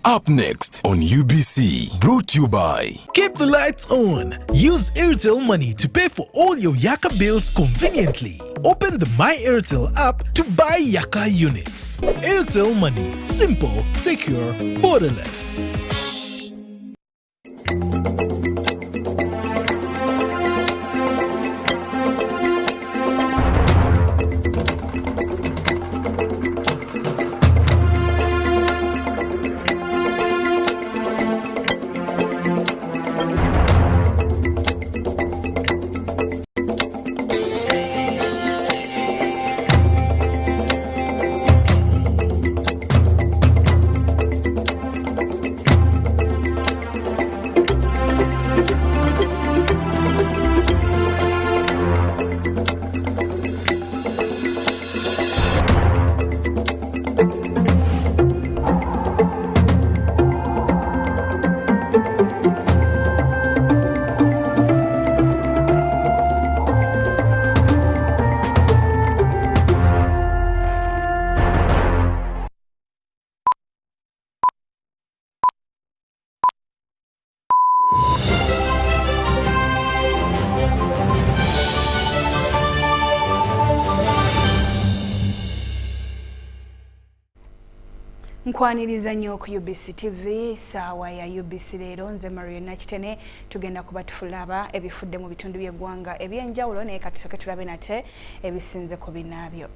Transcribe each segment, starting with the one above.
Up next on UBC, brought to you by... Keep the lights on. Use Airtel Money to pay for all your Yaka bills conveniently. Open the My Airtel app to buy Yaka units. Airtel Money. Simple, secure, borderless. Nkwaniriza nnyo ku UBC TV saawa ya UBC LEERO nze Marion Nakitene tugenda kuba tufulaba ebifudde mu bitundu by'eggwanga ebyenjawulo naye katusooke tulabe nate ebisinze ku binaabyo.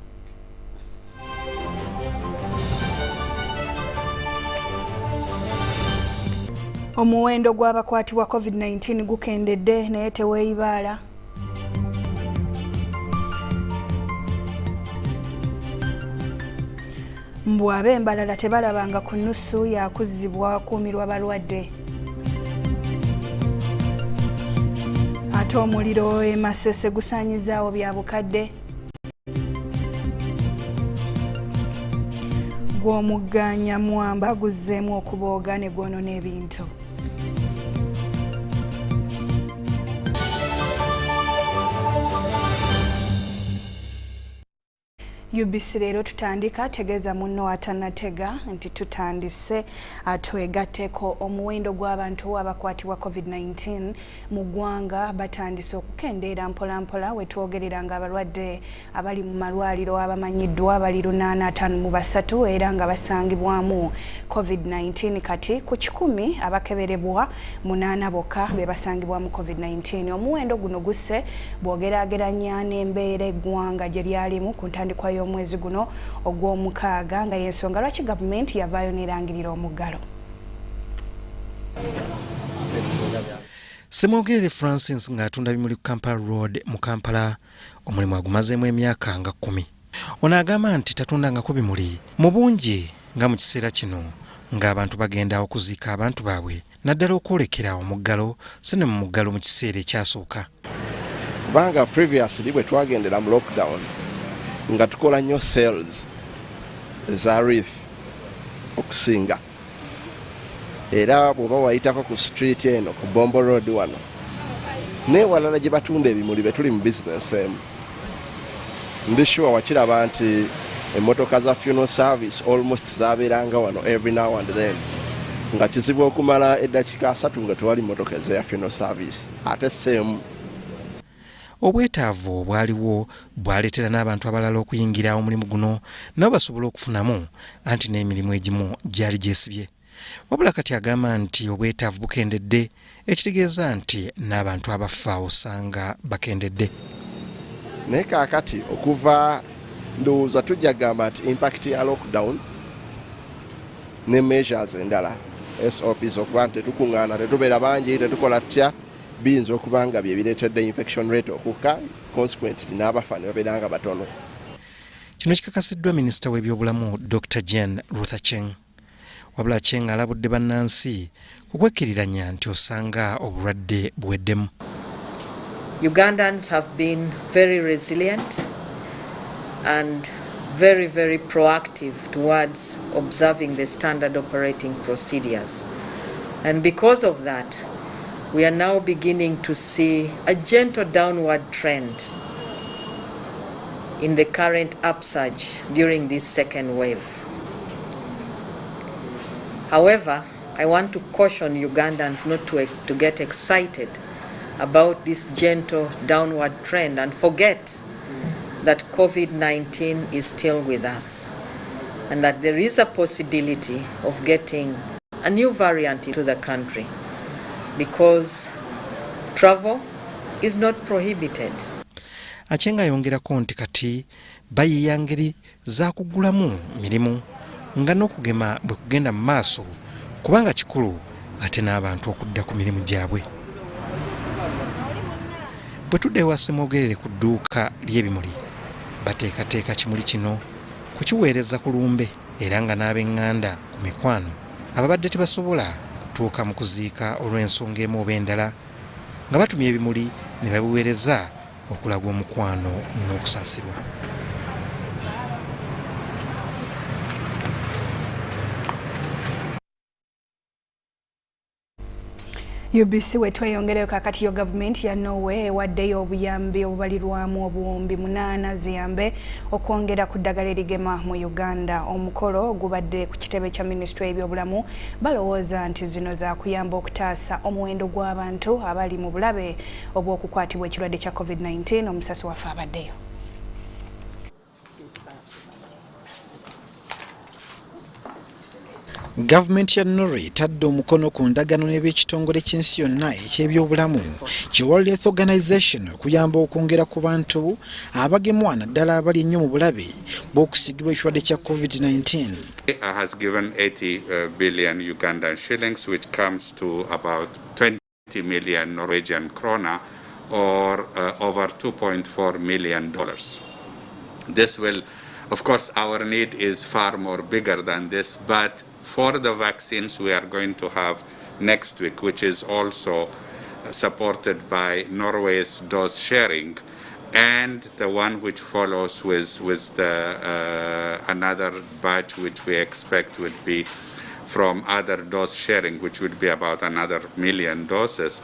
Omuwendo gw'abakwatibwa COVID-19 gukendedde naye teweeyibaala. Mbu ab'embalala tebalabanga ku nnusu yakuzzibwa kuumirwa balwadde. Ate omuliro e Masese gusaanyizaawo bya bukadde. Gw'omugganya mwamba guzzeemu okubooga ne gwonoona ebintu. UBC LEERO tutandika tegeeza munno atanatega nti tutandise twegatteko omuwendo gw'abantu abakwatibwa COVID-19 mu ggwanga batandise okukendeera mpolampola we twogerera nga abalwadde abali mu malwaliro abamanyiddwa bali 853 era nga basangibwamu COVID-19 kati ku 10 abakeberebwa 8 bokka be basangibwamu COVID-19. Omuwendo guno gusse bw'ogeraageranya n'embeera eggwanga gye lyalimu ku ntandikwa y'omwezi guno ogw'omukaaga nga y'ensonga lwaki gavumenti yavaayo n'erangirira omuggalo. Semwogerere Francis ng'atunda bimuli ku Kampala Road mu Kampala omulimu agumazeemu emyaka nga 10. Ono agamba nti tatundangako bimuli mu bungi nga mu kiseera kino ng'abantu bagenda okuziika abantu baabwe naddala okwolekera omuggalo se ne mu muggalo mu kiseera ekyasooka. Banga previously bwe twagendera mu lockdown nga tukola nnyo sales eza wreath okusinga era bw'oba wayitako ku street eno ku Bombo Road wano n'ewalala gye batunda ebimuli be tuli mu business emu ndi sure wakiraba nti emmotoka za funeral service almost zaabeeranga wano every now and then nga kizibu okumala eddakiika 3 nga tewali mmotoka ezeya funeral service ate seemu. Obwetaavu obwaliwo bwaleetera n'abantu abalala okuyingira omulimu guno nabo basobola okufunamu anti n'emirimu egimu gyali gyesibye. Wabula kati agamba nti obwetaavu bukendedde ekitegeeza nti n'abantu abafa osanga bakendedde. Naye kaakati okuva ndowooza tujja kugamba nti impact ya lockdown ne measures endala SOPs okuba nti tetukuŋŋaana tetubeera bangi tetukola tutya biyinza okuba nga bye bireetedde infection rate okukka consequently n'abafa ne babeera batono. Kino kikakasiddwa minisita w'ebyobulamu Dr. Jane Ruth Cheng. Wabula Cheng alabudde bannansi ku kwekkiriranya nti osanga obulwadde buweddemu. Ugandans have been very resilient and very, very proactive towards observing the standard operating procedures. And because of that, we are now beginning to see a gentle downward trend in the current upsurge during this second wave. However, I want to caution Ugandans not to get excited about this gentle downward trend and forget that COVID-19 is still with us and that there is a possibility of getting a new variant into the country because travel is not prohibited. Achenga yongerako nti kati bayiya ngeri za kugulamu mirimu nga n'okugema bwe kugenda mu maaso kubanga kikulu ate n'abantu okudda ku mirimu gyabwe. Bwe tudda ewa Ssemwogerere ku dduuka ly'ebimuli bateekateeka kimuli kino kukiweereza ku lumbe era nga n'ab'eŋŋanda ku mikwano ababadde tebasobola kutuuka mu kuziika olw'ensonga emu oba endala nga batumya ebimuli ne babiweereza okulaga omukwano n'okusaasirwa. UBC wetweyongereyo kakati yo gavumenti ya Norway ewaddeyo obuyambi obubalirwamu obuwumbi 8 ziyambe okwongera ku ddagala erigema mu Uganda. Omukolo gubadde ku kitebe kya minisitule y'ebyobulamu balowooza nti zino za kuyamba okutaasa omuwendo gw'abantu abali mu bulabe obw'okukwatibwa ekirwadde kya COVID-19. Omusasi waffe abaddeyo. Gavumenti ya Norway tadde omukono ku ndagaano n'ebyekitongole ky'ensi yonna eky'ebyobulamu ki World Health Organization okuyamba okwongera ku bantu abagemwa naddala abali ennyo mu bulabe bw'okusigibwa ekirwadde kya COVID-19. Has given 80 billion Ugandan shillings, which comes to about 20 million Norwegian krona, or over $2.4 million. This will, of course, our need is far more bigger than this, but for the vaccines we are going to have next week, which is also supported by Norway's dose sharing, and the one which follows with the another batch which we expect would be from other dose sharing, which would be about another 1 million doses.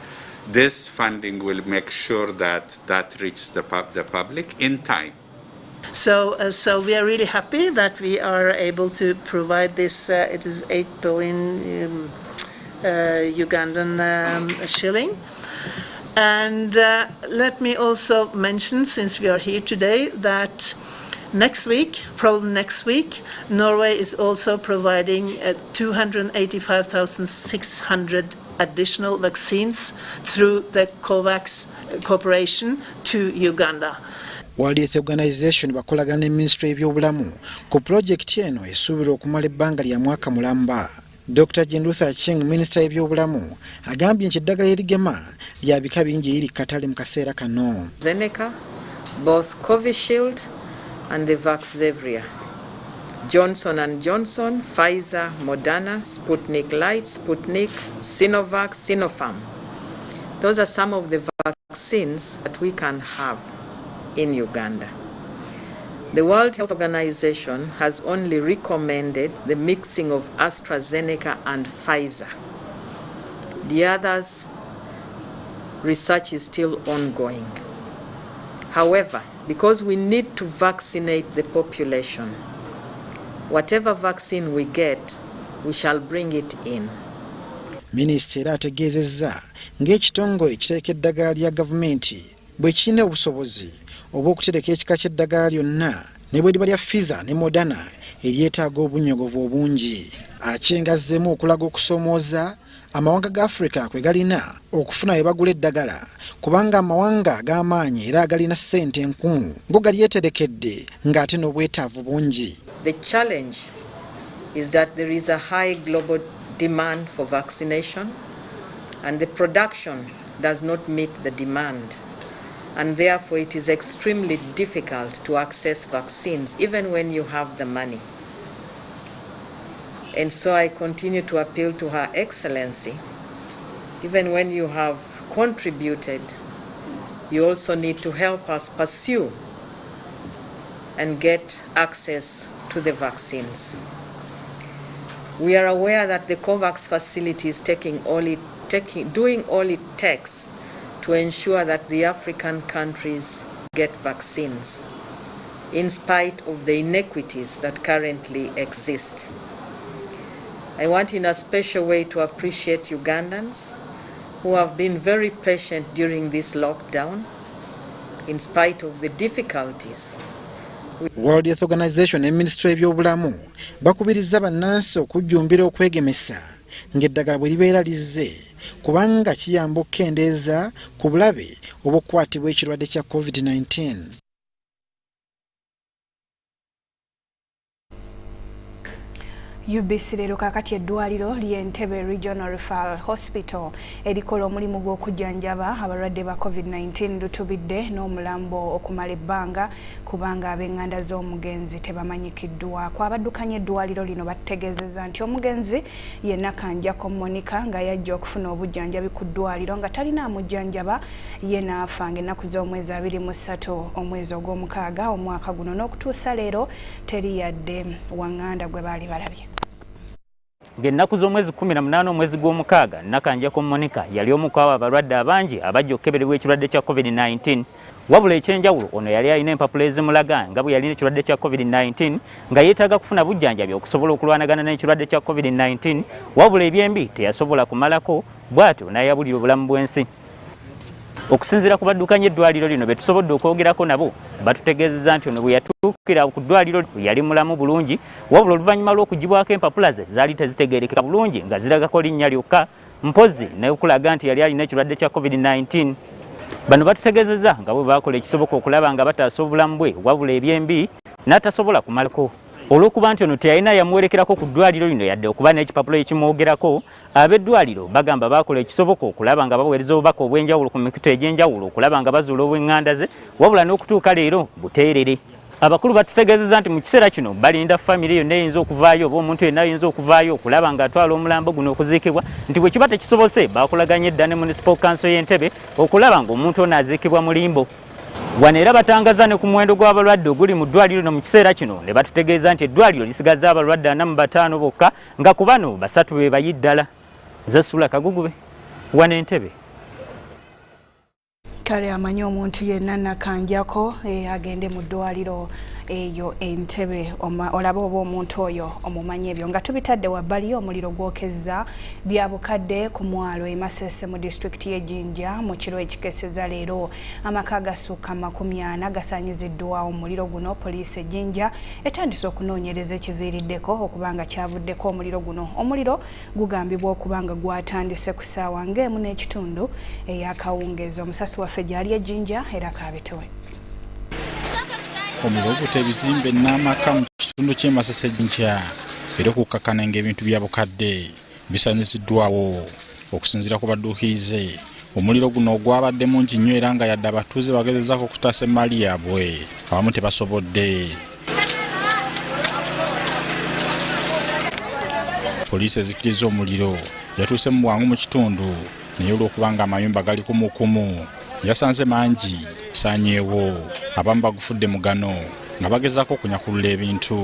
This funding will make sure that that reaches the public in time. So we are really happy that we are able to provide this. It is 8 billion Ugandan shilling. And let me also mention, since we are here today, that probably next week, Norway is also providing 285,600 additional vaccines through the COVAX cooperation to Uganda. World Health Organization bakolagana ne Ministry y'ebyobulamu ku project eno esuubirwa okumala ebbanga lya mwaka mulamba. Dr. Jendutha Acheng, Minister y'ebyobulamu, agambye nti eddagala erigema lya bika bingi eri katale mu kaseera kano. Zeneca, both Covishield and the Vaxzevria, Johnson & Johnson, Pfizer, Moderna, Sputnik Light, Sputnik, Sinovac, Sinopharm. Those are some of the vaccines that we can have in Uganda. The World Health Organization has only recommended the mixing of AstraZeneca and Pfizer. The others, research is still ongoing. However, because we need to vaccinate the population, whatever vaccine we get, we shall bring it in. Minisita era ategeezezza ng'ekitongole ekitereka eddagala lya gavumenti bwe kirina obusobozi obw'okutereka ekika ky'eddagala lyonna ne bwe liba lya Pfizer ne Moderna eryetaaga obunyogovu obungi. Akyengazzeemu okulaga okusoomooza amawanga ga Africa kwe galina okufuna we bagula eddagala kubanga amawanga ag'amaanyi era agalina ssente enkumu go galyeterekedde ng'ate n'obwetaavu bungi. The challenge is that there is a high global demand for vaccination and the production does not meet the demand, and therefore it is extremely difficult to access vaccines even when you have the money. And so I continue to appeal to Her Excellency, even when you have contributed, you also need to help us pursue and get access to the vaccines. We are aware that the COVAX facility is doing all it takes to ensure that the African countries get vaccines, in spite of the inequities that currently exist. I want in a special way to appreciate Ugandans who have been very patient during this lockdown in spite of the difficulties. World Health Organization and Ministry y'ebyobulamu bakubiriza bannansi okujjumbira okwegemesa ng'eddagala bwe libeera lizze kubanga kiyamba okukendeeza ku bulabe obw'okukwatibwa ekirwadde kya COVID-19. UBC LEERO kakati eddwaliro ly'Entebbe Regional Referral Hospital erikola omulimu gw'okujjanjaba abalwadde ba COVID-19 lutubidde n'omulambo okumala ebbanga kubanga ab'enganda z'omugenzi tebamanyikiddwa. Abaddukanya eddwaliro lino bategeezezza nti omugenzi ye Nakanjako Monica nga yajja okufuna obujjanjabi ku ddwaliro nga talina amujjanjaba ye n'afa ng'ennaku z'omwezi 23 omwezi ogw'omukaaga omwaka guno n'okutuusa leero teri yadde wanganda gwe baali balabye. Ng'ennaku z'omwezi 18 omwezi gw'omukaaga Nakanjako Monica yali omu ku abalwadde abangi abajja okukeberebwa ekirwadde kya COVID-19. Wabula ekyenjawulo ono yali alina empapula ezimulaga nga bwe yalina ekirwadde kya COVID-19 nga yeetaaga kufuna bujjanjabi okusobola okulwanagana n'ekirwadde kya COVID-19 wabula ebyembi teyasobola kumalako bw'atyo n'ayabulira obulamu bw'ensi. Okusinziira ku baddukanya eddwaliro lino be tusobodde okwogerako nabo batutegeezezza nti ono bwe yatuukira ku ddwaliro yali mulamu bulungi wabula oluvannyuma lw'okugibwako empapula ze zaali tezitegeerekeka bulungi nga ziragako linnya lyokka mpozi n'okulaga nti yali alina ekirwadde kya COVID-19. Bano batutegeezezza nga bwe baakola ekisoboka okulaba nga bataasa obulamu bwe wabula ebyembi n'atasobola kumalako. Olw'okuba nti ono teyalina yamuwerekerako ku ddwaliro lino yadde okuba n'ekipapula ekimwogerako, ab'eddwaliro bagamba baakola ekisoboka okulaba nga baweereza obubaka obw'enjawulo ku mikutu egy'enjawulo okulaba nga bazuula obw'enganda ze wabula n'okutuuka leero buteerere. Abakulu batutegeezezza nti mu kiseera kino balinda famire yonna eyinza okuvaayo oba omuntu yenna ayinza okuvaayo okulaba ng'atwala omulambo guno okuziikibwa nti bwe kiba tekisobose baakolaganye edda ne Municipal Council y'Entebbe okulaba ng'omuntu ono aziikibwa mu limbo. Wano era batangaza ne ku muwendo gw'abalwadde oguli mu ddwaliro lino mu kiseera kino ne batutegeeza nti eddwaliro lisigaza abalwadde 45 bokka nga ku bano 3 be bayiddala. Nze Sula Kagugube wano Entebbe. Kale amanyi omuntu yenna Nakanjako agende mu ddwaliro eyo Entebbe olaba oba omuntu oyo omumanyi ebyo nga tubitadde wabbali omuliro gwokezza bya bukadde ku mwalo e Masese mu district y'e Jinja mu kiro ekikeseza leero amaka gasukka 40 gasaanyiziddwa omuliro guno. Poliisi e Jinja etandise okunoonyereza ekiviiriddeko okubanga kyavuddeko omuliro guno. Omuliro gugambibwa okubanga gwatandise ku ssaawa ng'emu n'ekitundu ey'akawungeezi. Omusasi waffe gyali e Jinja era kaabitowe. Omuliro gutta ebizimbe n'amaka mu kitundu ky'e Masese Jinja era okukakkana ng'ebintu bya bukadde bisaanyiziddwawo. Okusinziira ku badduukirize, omuliro guno gwabadde mungi nnyo era nga yadde abatuuze bagezezaako okutaasa emmaali yaabwe abamu tebasobodde. Poliisi ezikiriza omuliro yatuuse mu bwangu mu kitundu naye olw'okubanga amayumba gali kumukumu yasanze mangi saanyeewo abamu bagufudde mugano nga bagezaako okunyakulula ebintu.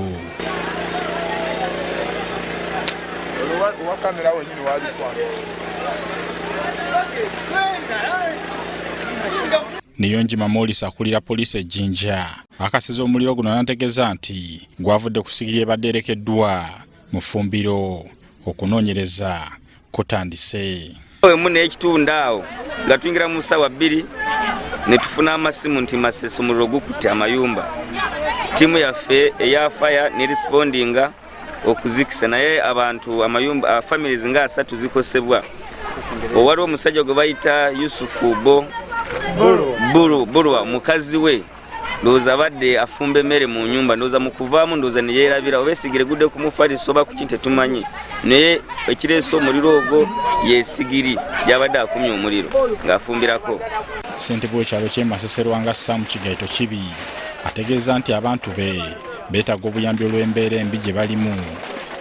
Niyonjima Morris akulira poliisi e Jinja akasiza omuliro guno n'ategeeza nti gwavudde ku sigiri ebadde erekeddwa mu ffumbiro. Okunoonyereza kutandise. Emu n'ekitundu awo nga tuyingira mu ssaawa 2 ne tufuna amasimu nti Masese omuliro gukutte amayumba. Ttiimu yaffe eya fire ne respondinga okuzikisa naye abantu amayumba families nga 3 zikosebwa. Owaliwo omusajja gwe bayita Yusufu Buru mukazi we ndowooza abadde afumba emmere mu nyumba ndowooza mu kuvaamu ndowooza ne yeerabira oba esigiri gudde kumufaliso oba ku kintu tetumanyi naye ekireese omuliro ogwo yesigiri gy'abadde akumye omuliro ng'afumbirako. Ssentebe w'ekyalo ky'e Masese Lwanga Sam Kigaito Kibi ategeeza nti abantu be beetaaga obuyambi olw'embeera embi gye balimu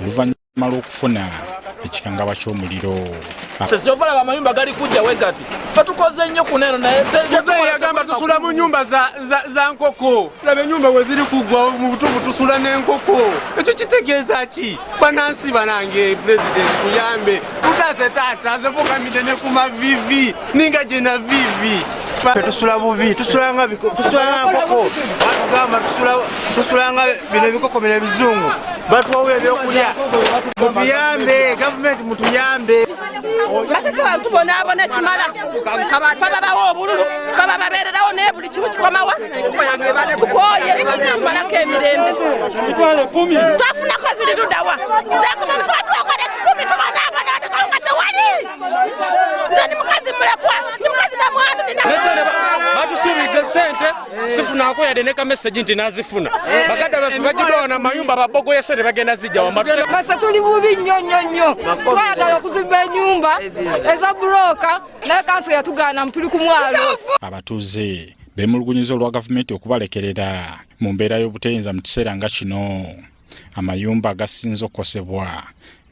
oluvannyuma lw'okufuna ekikangabwa ky'omuliro. Sesitovala amayumba gali kujja wegati. Fatukoze nnyo kuneno naye yagamba tusula mu nyumba za nkoko. Labe nyumba we ziri kugwa mu butubu tusula n'enkoko. Ekyo kitegeeza ki? Banansi banange president kuyambe. Tutaze tata ze fokamide ne kuma vivi. Ninga je na vivi. Tusula bubi, tusula nkoko. Batugamba tusula nga bino bikoko bino bizungu. batwawo ebyokulya mutuyambe gavumenti mutuyambe Masese bantu bonaabona kimala bababawo obululu babababeererawo naye buli kimu kikomawa tukoye tumalako emirembe twafunako ziri ludawa zakoma mutwatwakwada 10 tubonaabona nga tewali nze ni mukazi mulekwa ni mukazi namwandu batusuubiza sente sifunako yadde ne kameseji nti nazifuna baganda baffe bagidwawo namayumba babogoye sente bagenda zijja masa tuli bubi nnyo twagala okuzimba ennyumba eza buloka naye kanso yatugaana mutuli ku mwalo abatuuze beemulugunyiza olwa gavumenti okubalekerera mu mbeera y'obuteyinza mu kiseera nga kino amayumba agasinza okukosebwa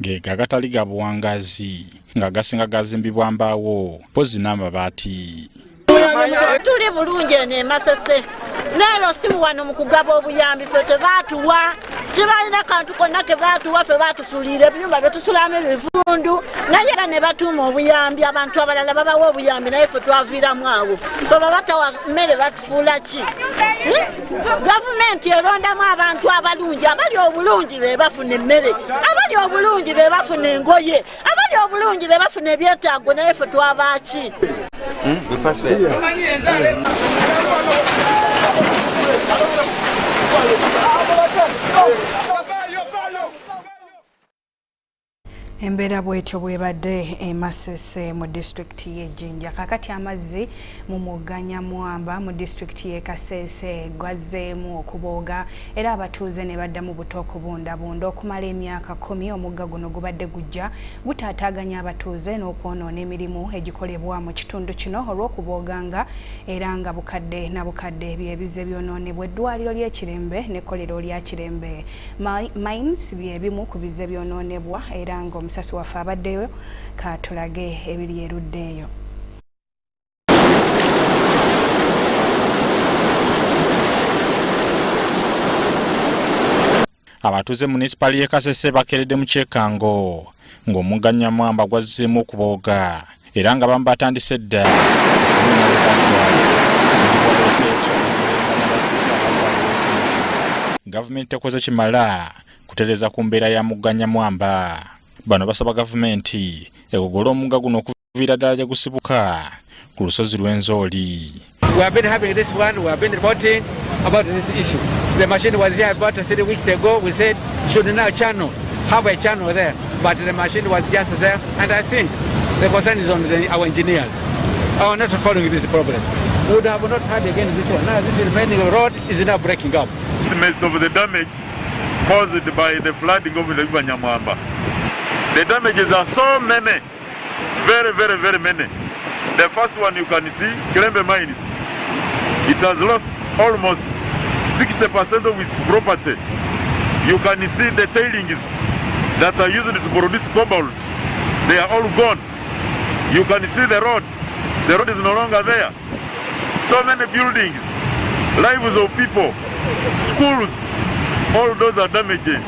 ng'ego agatali ga buwangazi nga gasinga gazimbibwa mbaawo mpozi n'amabaati. Tuli bulungi ne Masese leero simu wano mu kugaba obuyambi ffe tebaatuwa tebalina kantu konna ke baatuwa ffe baatusuulira ebinyumba byetusulamu ebivundu naye era ne batuuma obuyambi abantu abalala babawa obuyambi naye ffe twaviiramu awo ffe babatawa mmere batufuula ki gavumenti erondamu abantu abalungi abali obulungi be bafuna emmere abali obulungi be bafuna engoye abali obulungi be bafuna ebyetaago naye ffe twabaaki. Embeera bwetyo bwebadde e Masese mu district y'e Jinja. Kakati amazzi mu mugga Nyamwamba mu district y'e Kasese gwazeemu okubooga era abatuuze ne baddamu buto okubundabunda okumala emyaka 10 omugga guno gubadde gujja gutaataaganya abatuuze n'okwonoona emirimu egikolebwa mu kitundu kino olw'okubooganga era nga bukadde na bukadde byebize byonoonebwa eddwaliro ly'ekirembe n'ekkolero lya kirembe mines byebimu ku bize byonoonebwa era nga omusasi waffe abaddeyo katulage ebiri eruddeeyo. Abatuuze munisipali y'e Kasese bakeredde mu kyekango ng'omugga Nyamwamba gwazzeemu okubooga era nga bamu batandise dda gavumenti tekoze kimala kutereeza ku mbeera ya mugga Nyamwamba. Bano basaba gavumenti egogole omugga guno okuviira ddala gye gusibuka ku lusozi lw'Enzooli. We have been having this one, we have been reporting about this issue. The machine was here about 3 weeks ago. We said should now have a channel there, but the machine was just there, and I think the concern is on our engineers. Are not following this problem. We would have not had again this one. Now this remaining road is now breaking up. Estimates of the damage caused by the flooding of the river Nyamwamba. The damages are so many, very, very, very many. The first one you can see, Kirembe Mines. It has lost almost 60% of its property. You can see the tailings that are used to produce cobalt. They are all gone. You can see the road. The road is no longer there. So many buildings, lives of people, schools, all those are damages.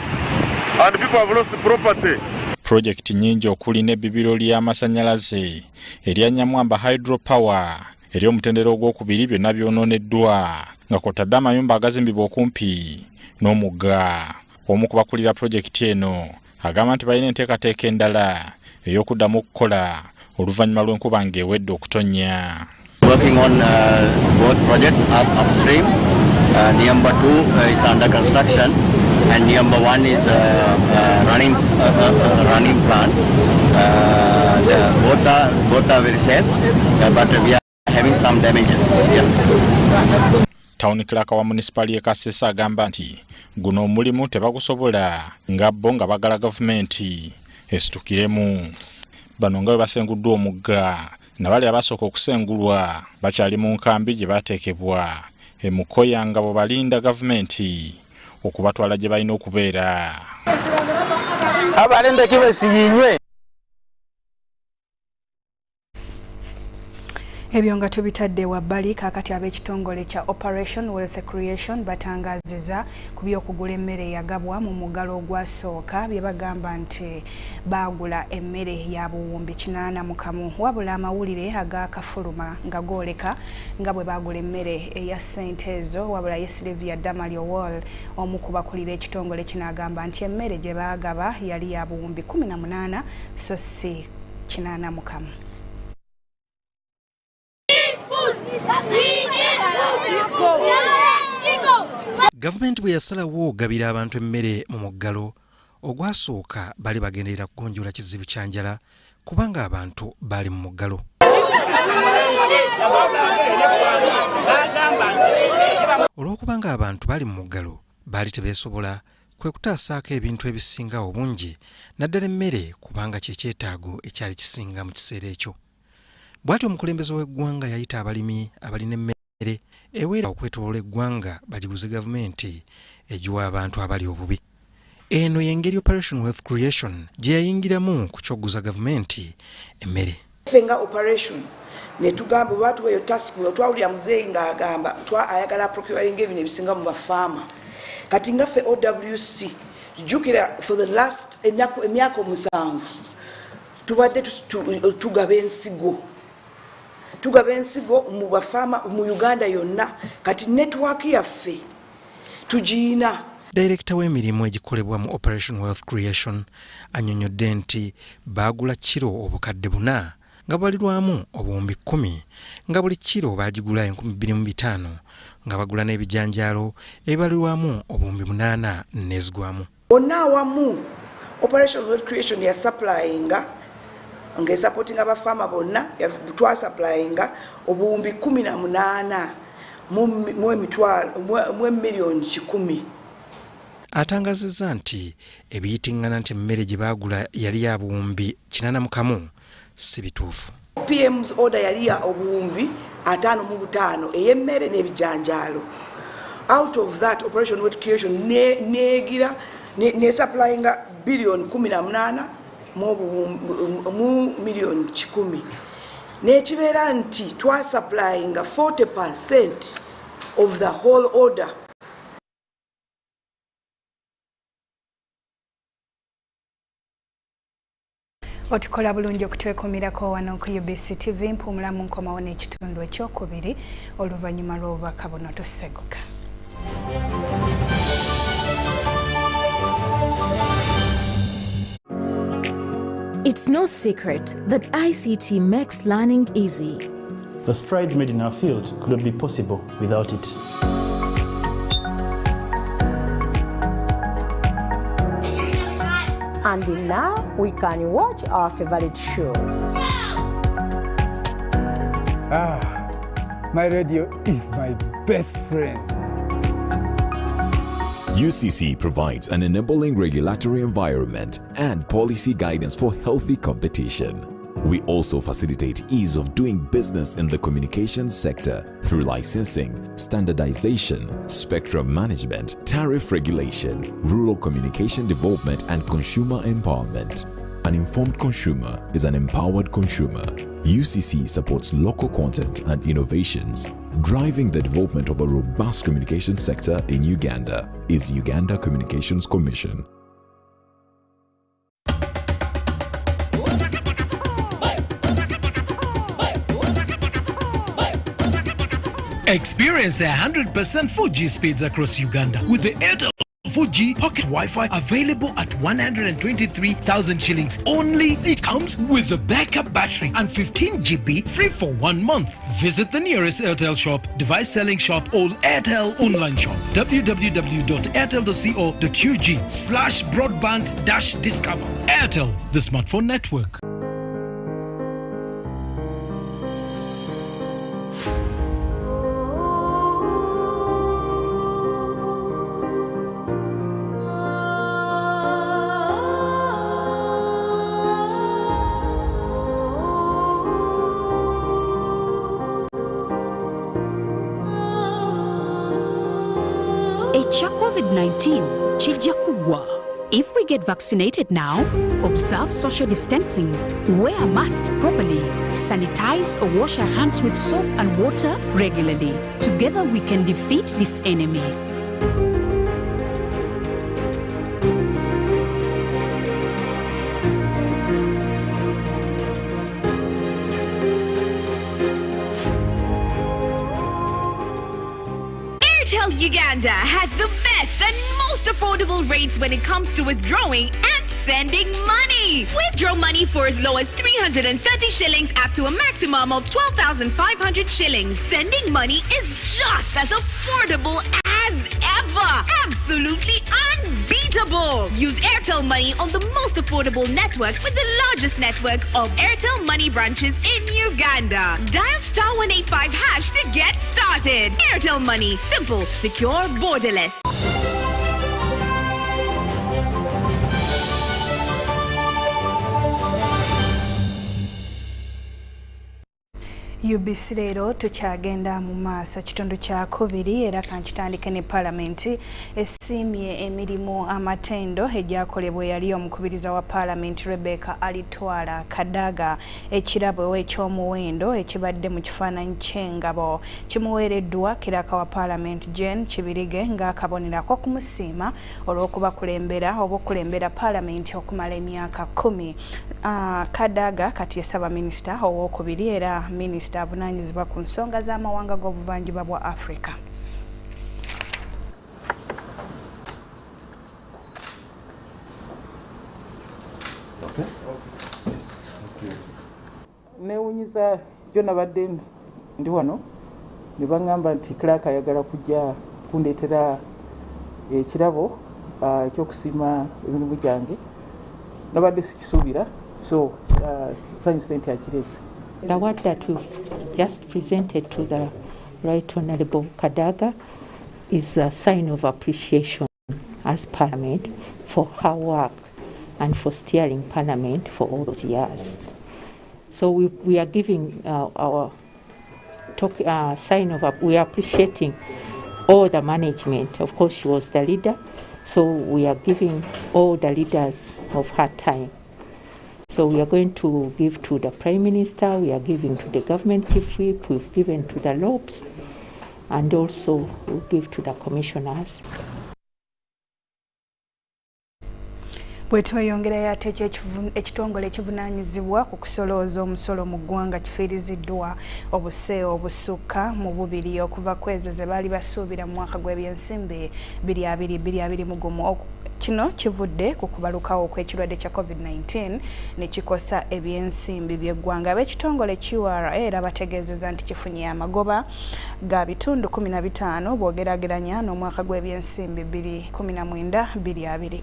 And people have lost property. Project nyingi okuli n'ebbibiro ly'amasannyalaze erya Nyamwamba Hydropower ery'omutendera ogwokubiri byonna byonooneddwa nga kw'otadde amayumba agazimbibwa okumpi n'omugga. Omu ku bakulira projekiti eno agamba nti balina enteekateeka endala ey'okuddamu okukola oluvannyuma lw'enkuba ng'ewedde okutonnya. Working on both projects upstream. Number 2 is under construction, and number 1 is running plant. Both are very safe, but we are having some damages. Yes. Town clerk wa municipal y'e Kasese agamba nti guno omulimu tebagusobola nga bo nga bagala gavumenti esitukiremu. Bano nga bwe basenguddwa omugga nabali abasooka okusengulwa bakyali mu nkambi gye bateekebwa e Mukoya nga bo balinda gavumenti okubatwala gye balina okubeera. Abalende kibe siyinywe. Ebyo nga tubitadde wabbali kakati ab'ekitongole kya Operation Wealth Creation batangaziza ku by'okugula emmere yagabwa mu muggalo ogwasooka bye bagamba nti baagula emmere ya buwumbi 81 wabula amawulire agakafuluma nga gooleka nga bwe baagula emmere eya ssente ezo wabula ye Sylvia Damalio Wall omu ku bakulira ekitongole kino agamba nti emmere gye baagaba yali ya buwumbi 18 so si 81. Gavumenti bwe yasalawo gabira abantu emmere mu muggalo ogwasooka bali bagenderera kugonjoola kizibu kya njala kubanga abantu bali mu muggalo. Olw'okubanga abantu bali mu muggalo baali tebeesobola kwe kutaasaako ebintu ebisinga obungi naddala emmere kubanga kye kyetaago ekyali kisinga mu kiseera ekyo. Bw'atyo omukulembeze w'eggwanga yayita abalimi abalina emmere eweera okwetoloola eggwanga bagiguze gavumenti egiwa abantu abali obubi. Eno y'engeri Operation Wealth Creation gye yayingiramu ku ky'okuguza gavumenti emmere. Fenga operation ne tugamba bwatuwa eyo task force twawulira muzeeyi ng'agamba ayagala procuring ebintu ebisinga mu bafaama. Kati nga ffe OWC jjukira for the last emyaka 7 tubadde tugaba ensigo mu bafaama mu Uganda yonna kati network yaffe tugiina. Director w'emirimu egikolebwa mu Operation Wealth Creation annyonnyodde nti baagula kiro obukadde 4 nga balirwamu obuwumbi 10 nga buli kiro baagigula 2500 nga bagula n'ebijanjaalo ebibalirwamu obuwumbi 8 n'ezigwamu. Bonna awamu Operation Wealth Creation ya supplyinga nga supporting abafaama bonna twasupplyinga obuwumbi 18 mu miliyoni 10. Atangazizza nti ebiyitingana nti emmere gye baagula yali ya buwumbi 81 si bituufu. PM's order yali ya obuwumbi 55 ey'emmere n'ebijanjaalo. Out of that Operation Wealth Creation neegira ne supplyinga billion 18 mu miliyoni 10. Nekibeera nti twasupplyinga 40% of the whole order. Otukola bulungi okutwekomerako wano ku UBC TV mpumulamu nkomawo n'ekitundu ekyokubiri oluvannyuma lw'obubaka buno toseguka. It's no secret that ICT makes learning easy. The strides made in our field could not be possible without it. And now we can watch our favorite shows. My radio is my best friend. UCC provides an enabling regulatory environment and policy guidance for healthy competition. We also facilitate ease of doing business in the communications sector through licensing, standardization, spectrum management, tariff regulation, rural communication development, and consumer empowerment. An informed consumer is an empowered consumer. UCC supports local content and innovations. Driving the development of a robust communication sector in Uganda is Uganda Communications Commission. Experience 100% 4G speeds across Uganda with the Airtel 4G Pocket Wi-Fi available at 123,000 shillings only. It comes with a backup battery and 15 GB free for 1 month. Visit the nearest Airtel shop, device selling shop, or Airtel online shop. www.airtel.co.ug/broadband-discover. Airtel, the smartphone network. Ekya COVID-19 kijja kugwa. If we get vaccinated now, observe social distancing, wear a mask properly, sanitize or wash our hands with soap and water regularly. Together we can defeat this enemy. Uganda has the best and most affordable rates when it comes to withdrawing and sending money. Withdraw money for as low as 330 shillings up to a maximum of 12,500 shillings. Sending money is just as affordable as ever. Absolutely unbeatable. Use Airtel Money on the most affordable network with the largest network of Airtel Money branches in Uganda. Dial *185# to get started. Airtel Money. Simple, secure, borderless. UBC LEERO tukyagenda mu maaso kitundu kya kubiri era kankitandike ne Parliament esimye emirimu amatendo egyakolebwa yali omukubiriza wa Parliament Rebecca Alitwala Kadaga ekirabo ekyomuwendo ekibadde mu kifaananyi ky'engabo kimuweereddwa kiraka wa Parliament Jane Kibirige ng'akabonerako kumusiima olw'okubakulembera obukulembera Parliament okumala emyaka 10. Kadaga kati yasaba minisita ow'okubiri era minisita avunanyizibwa ku nsonga z'amawanga g'obuvanjuba bwa Africa. Neewunyiza gyo nabadde ndi wano ne baŋŋamba nti Clark ayagala kujja kundeetera ekirabo ekyokusiima emirimu gyange nabadde sikisuubira so sanyuse nti akireze. The award that we've just presented to the Right Honourable Kadaga is a sign of appreciation as Parliament for her work and for steering Parliament for all those years. So we are giving our sign of we are appreciating all the management. Of course, she was the leader, so we are giving all the leaders of her time. So we are going to give to the Prime Minister, we are giving to the Government Chief Whip, we've given to the LOPs, and also we'll give to the commissioners. Bwetweyongera ate ekitongole ekivunaanyizibwa ku kusolooza omusolo mu ggwanga kifiiriziddwa obuse obusukka mu bubiri okuva ku ezo ze baali basuubira mu mwaka gw'ebyensimbi 2021. Kino kivudde ku kubalukawo okw'ekirwadde kya COVID-19 ne kikosa ebyensimbi by'eggwanga. Ab'ekitongole QRA era bategeezezza nti kifunye amagoba ga bitundu 15 bw'ogeraageranya n'omwaka gw'ebyensimbi 2019-2020.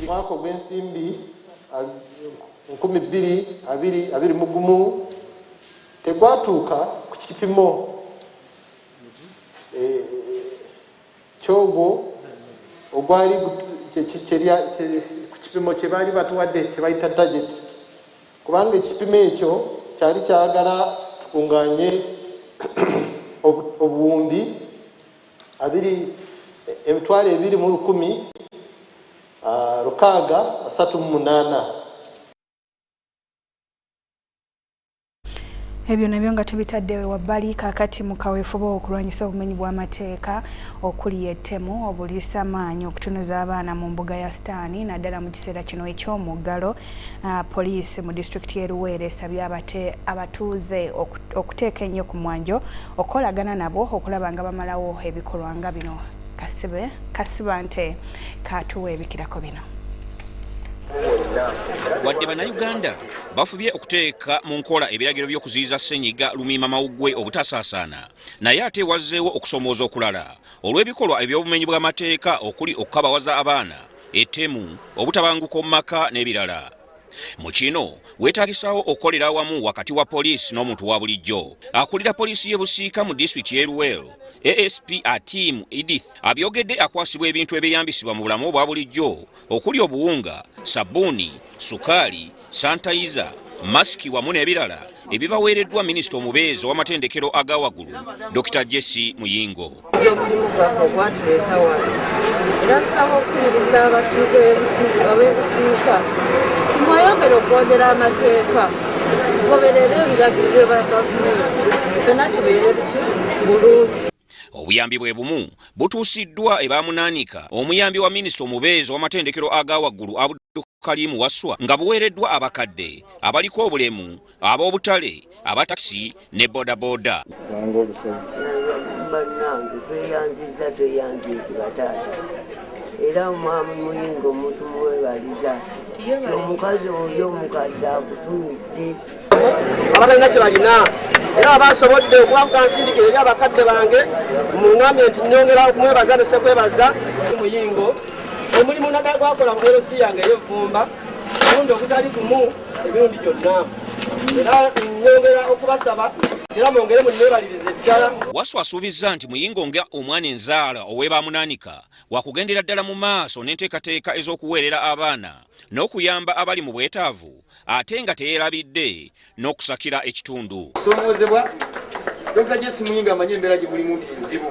Mwaka gw'ensimbi 2021 tegwatuuka ku kipimo kyogwo ogwali ku kipimo kye baali batuwadde kye bayita budget kubanga ekipimo ekyo kyali kyagala tukunganye obuwumbi 2,210 638. Ebyo nabyo nga tubitaddewe wabbali kaakati mu kaweefube okulwanyisa obumenyi bw'amateeka okuli ettemu obuliisa maanyi okutunuza abaana mu mbuga ya Sitaani naddala mu kiseera kino eky'omuggalo. Poliisi mu disitulikiti y'e Luweero esabye abatuuze okuteeka ennyo ku mwanjo okukolagana nabo okulaba nga bamalawo ebikolwa nga bino. Kasiba nte katuwa ebikirako bino. Wadde bannayuganda bafubye okuteeka mu nkola ebiragiro by'okuziyiza ssenyiga lumiimamawuggwe obutasaasaana naye ate wazzeewo okusomooza okulala olw'ebikolwa eby'obumenyi bw'amateeka okuli okukabawaza abaana, ettemu, obutabanguko mu maka n'ebirala. Mu kino weetaagisaawo okukolera awamu wakati wa poliisi n'omuntu wa bulijjo. Akulira poliisi y'e Busiika mu disitulikiti y'e Luweero, ASP Atimu Edith abyogedde akwasibwa ebintu ebyeyambisibwa mu bulamu obwa bulijjo okuli obuwunga, sabbuuni, sukaali, sanitayiza, masiki wamu n'ebirala ebibaweereddwa minisita omubeezi w'amatendekero aga waggulu Dr. Jesse Muyingo. Era tusaba okukubiriza abatuuze ab'ebusiika mweyongere okwogera amateeka goberere ebiragiro bya gavumenti byonna tubeere bulungi. Obuyambi bwe bumu butuusiddwa ebamunaanika omuyambi wa minisita omubeezi w'amatendekero aga waggulu Abdulkalimu Waswa nga buweereddwa abakadde abaliko obulemu ab'obutale abatakisi ne bodaboda. Bannange tweyanziza bataata era mwami Muyingo omuntu muwebaliza omukazi oyo omukadde akutumidde abalina kye balina era abasobodde okwakuka nsindikira eri abakadde bange muŋambye nti nnyongera okumwebaza ne sekwebaza Muyingo omulimu naddala gwakola mu LC yange ey'Evvumba mulundi ogutali gumu emirundi gyonna era nnyongera okubasaba era mwongere munneebalirize ddala. Waswa asuubizza nti Muyingo nga omwana enzaala ow'ebamunaanika wakugendera ddala mu maaso n'enteekateeka ez'okuweerera abaana n'okuyamba abali mu bwetaavu ate nga teyeerabidde n'okusakira ekitundu. Somoozebwa Dr. Jesse Muyingo amanyi embeera gye mulimu nti nzibu.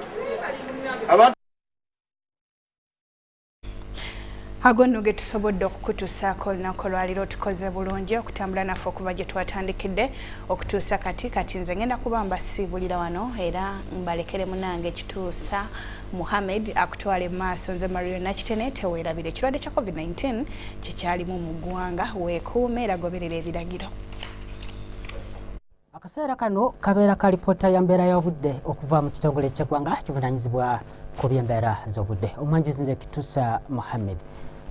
Ago nno ge tusobodde okukutuusaako olunaku olwaliro tukoze bulungi okutambula naffe okuva gye twatandikidde okutuusa kati nze ngenda kuba mbasiibulira wano era mbalekere munange ekituusa Muhammad akutwale maaso. Nze Marion Nakitene teweerabire. Ekirwadde kya COVID-19 kikyalimu mu ggwanga, weekuume era goberera ebiragiro. Akaseera kano kabeera ka lipoota ya mbeera y'obudde okuva mu kitongole ky'eggwanga kivunaanyizibwa ku by'embeera z'obudde. Omwanjuzi nze Kituusa Muhammad.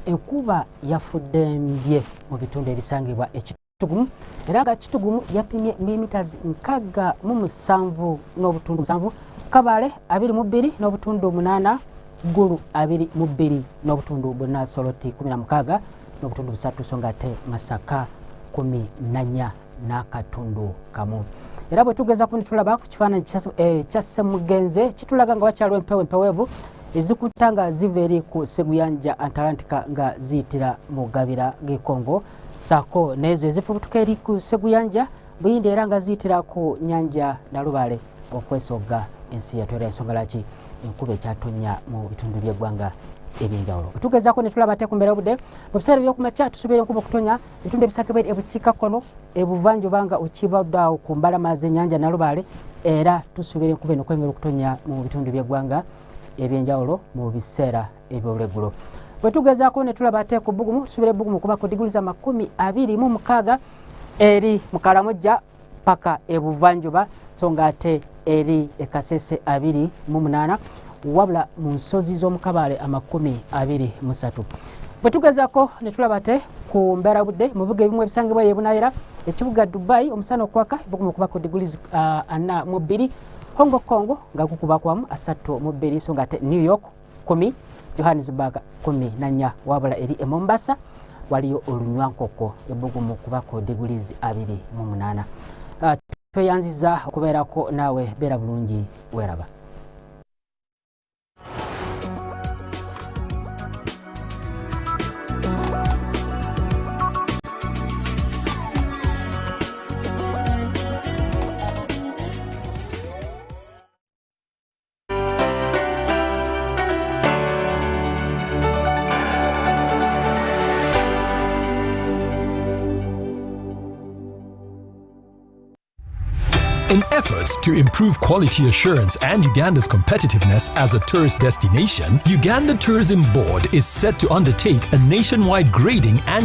Enkuba yafudde mbye mu bitundu ebisangibwa ekitugumu era nga kitugumu yapimye milimitazi 67 n'obutundu 7, Kabale 22 n'obutundu 8, Gulu 22 n'obutundu 4, Soroti 16 n'obutundu 3, Songate Masaka 14 n'akatundu kamu. Era bwe tugeza ku nitulaba ku kifaananyi kya Ssemugenze kitulaga nga wakyaliwo empeweevu ezikutanga ziva eri ku Seguyanja Atlantika nga ziyitira mu gabira g'e Congo, saako n'ezo ezifubutuka eri ku Seguyanja Buyindi era nga ziyitira ku Nyanja Nalubale okwesogga ensi yattu. Era ensonga laki enkuba ekyatonnya mu bitundu by'eggwanga ebyenjawulo. Tugezaako ne tulaba ate ku mbeera y'obudde mu biseera by'okumakya tusuubira enkuba okutonya ebitundu ebisangibwa ebukiikakkono ebuvanjuba nga okibaddeawo ku mbalama z'ennyanja Nalubale era tusuubira enkuba eno okwengera okutonya mu bitundu by'eggwanga ebyenjawulo mu biseera eby'olweggulo. Bwe tugezaako ne tulaba ate ku Bbugumu tusuubira Bbugumu kuba ku diguli za 26 eri mu Kalamojja paka ebuvanjuba so nga ate eri e Kasese 28 wabula mu nsozi z'omu Kabale 23. Bwe tugezaako ne tulaba ate ku mbeera budde mu bibuga ebimu ebisangibwa ebunaayira ekibuga Dubai omusana okwaka Bbugumu kuba ku diguli 42, Hong Kong nga gukuba kwamu 32 so nga ate New York 10, Johannesburg 14 wabula eri e Mombasa waliyo olunywankoko Bbugumu kuba ku diguli 28. Tweyanziza okubeerako naawe beera bulungi weeraba. In efforts to improve quality assurance and Uganda's competitiveness as a tourist destination, Uganda Tourism Board is set to undertake a nationwide grading and